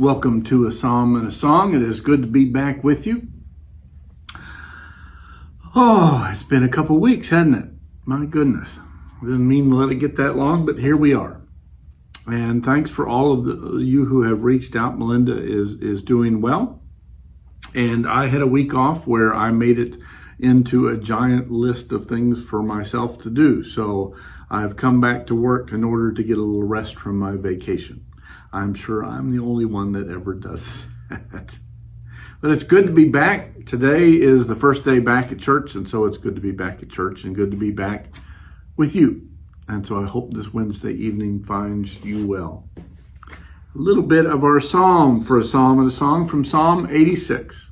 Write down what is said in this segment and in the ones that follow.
Welcome to A Psalm and a Song. It is good to be back with you. Oh, it's been a couple weeks, hasn't it? My goodness. Didn't mean to let it get that long, but here we are. And thanks for all of you who have reached out. Melinda is doing well. And I had a week off where I made it into a giant list of things for myself to do. So I've come back to work in order to get a little rest from my vacation. I'm sure I'm the only one that ever does that. But it's good to be back. Today is the first day back at church, and so it's good to be back at church and good to be back with you. And so I hope this Wednesday evening finds you well. A little bit of our psalm for A Psalm and a Song from Psalm 86.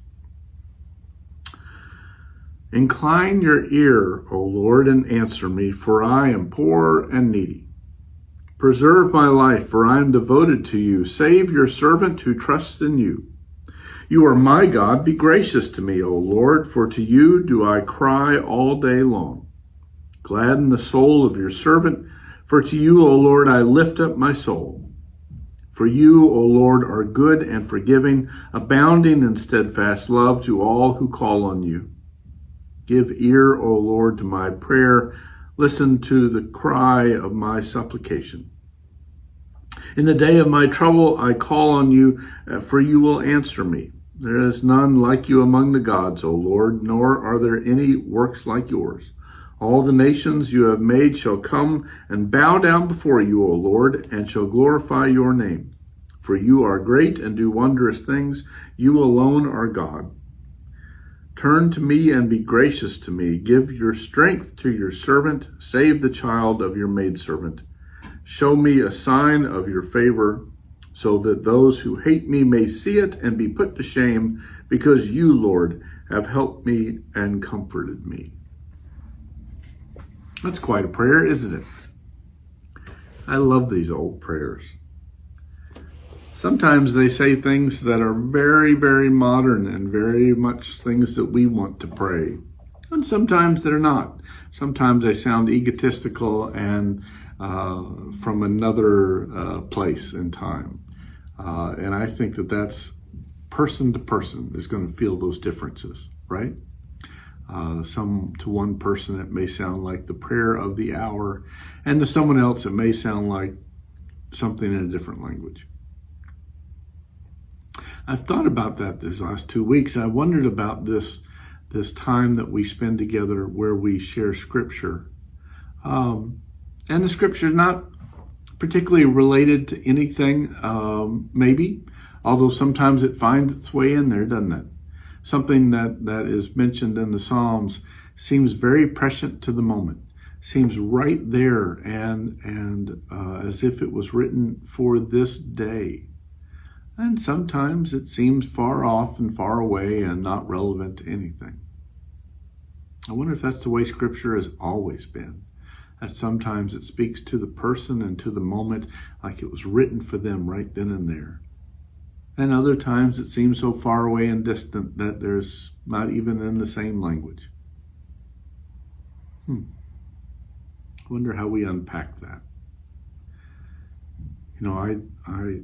Incline your ear, O Lord, and answer me, for I am poor and needy. Preserve my life, for I am devoted to you. Save your servant who trusts in you. You are my God. Be gracious to me, O Lord, for to you do I cry all day long. Gladden the soul of your servant, for to you, O Lord, I lift up my soul. For you, O Lord, are good and forgiving, abounding in steadfast love to all who call on you. Give ear, O Lord, to my prayer. Listen to the cry of my supplication. In the day of my trouble, I call on you, for you will answer me. There is none like you among the gods, O Lord, nor are there any works like yours. All the nations you have made shall come and bow down before you, O Lord, and shall glorify your name. For you are great and do wondrous things. You alone are God. Turn to me and be gracious to me. Give your strength to your servant. Save the child of your maidservant. Show me a sign of your favor, so that those who hate me may see it and be put to shame, because you, Lord, have helped me and comforted me. That's quite a prayer, isn't it? I love these old prayers. Sometimes they say things that are very, very modern and very much things that we want to pray. And sometimes they're not. Sometimes they sound egotistical and from another place in time. And I think that that's person to person is going to feel those differences, right? To one person, it may sound like the prayer of the hour, and to someone else, it may sound like something in a different language. I've thought about that these last 2 weeks. I wondered about this time that we spend together where we share scripture. And the scripture is not particularly related to anything, maybe, although sometimes it finds its way in there, doesn't it? Something that is mentioned in the Psalms seems very prescient to the moment, seems right there and as if it was written for this day. And sometimes it seems far off and far away and not relevant to anything. I wonder if that's the way Scripture has always been. That sometimes it speaks to the person and to the moment like it was written for them right then and there. And other times it seems so far away and distant that there's not even in the same language. I wonder how we unpack that. You know, I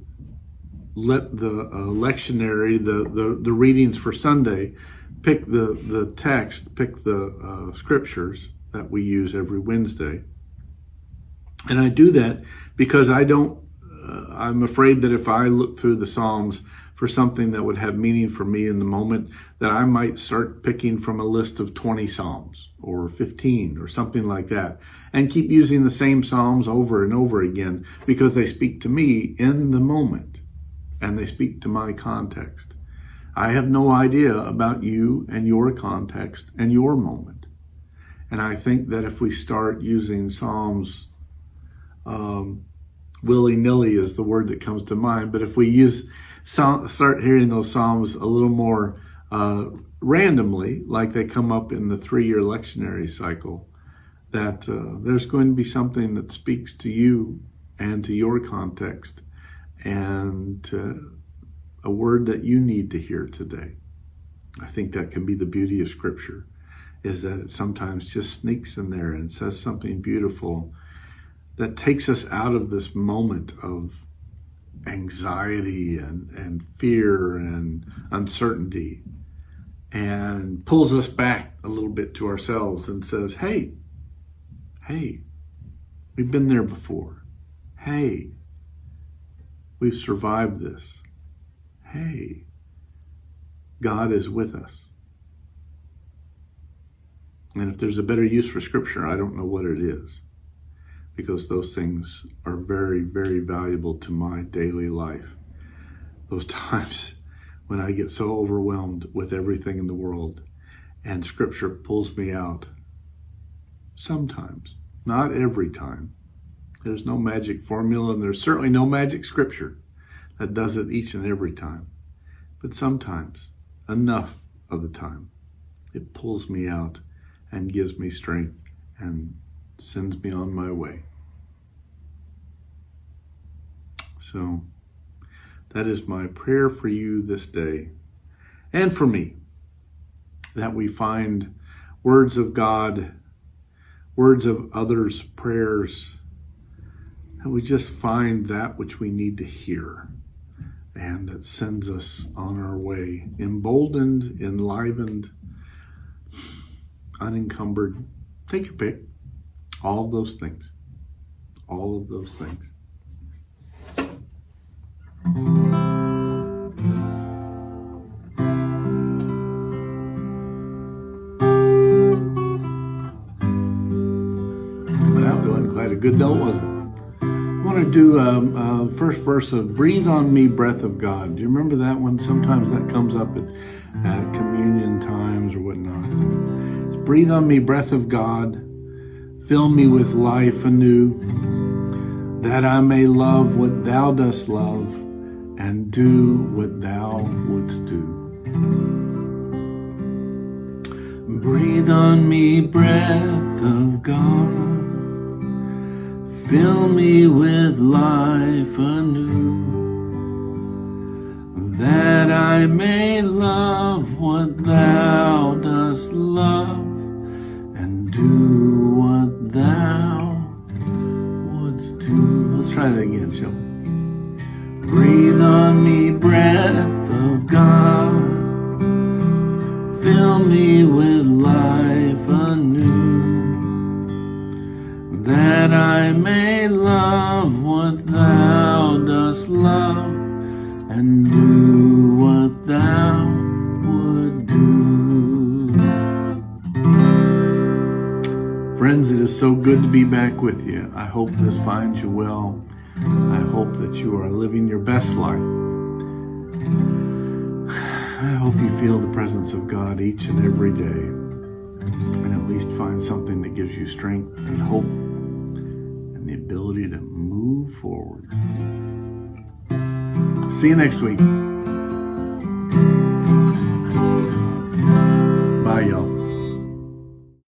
let the lectionary, the readings for Sunday, pick the text, pick the scriptures that we use every Wednesday. And I do that because I'm afraid that if I look through the Psalms for something that would have meaning for me in the moment, that I might start picking from a list of 20 Psalms or 15 or something like that, and keep using the same Psalms over and over again because they speak to me in the moment and they speak to my context. I have no idea about you and your context and your moment. And I think that if we start using Psalms, willy-nilly is the word that comes to mind, but if we start hearing those Psalms a little more randomly, like they come up in the 3-year lectionary cycle, that there's going to be something that speaks to you and to your context and a word that you need to hear today. I think that can be the beauty of Scripture, is that it sometimes just sneaks in there and says something beautiful that takes us out of this moment of anxiety and fear and uncertainty, and pulls us back a little bit to ourselves and says, hey, we've been there before. Hey, we've survived this. Hey, God is with us. And if there's a better use for Scripture, I don't know what it is, because those things are very, very valuable to my daily life. Those times when I get so overwhelmed with everything in the world and Scripture pulls me out. Sometimes, not every time. There's no magic formula, and there's certainly no magic Scripture that does it each and every time. But sometimes, enough of the time, it pulls me out and gives me strength and sends me on my way. So that is my prayer for you this day, and for me, that we find words of God, words of others' prayers, that we just find that which we need to hear, and that sends us on our way, emboldened, enlivened, unencumbered. Take your pick. All of those things. All of those things. Well, quite a good note, wasn't it? I want to do first verse of "Breathe on Me, Breath of God." Do you remember that one? Sometimes that comes up at communion times or whatnot. It's, breathe on me, breath of God. Fill me with life anew, that I may love what thou dost love and do what thou wouldst do. Breathe on me, breath of God. Fill me with life anew, that I may love what thou dost love and do what thou wouldst do. Let's try that again, shall we? Breathe on me, breath of God. Fill me with life anew, that I may love what thou dost love and do what thou would do. Friends, it is so good to be back with you. I hope this finds you well. I hope that you are living your best life. I hope you feel the presence of God each and every day, and at least find something that gives you strength and hope and the ability to move forward. See you next week.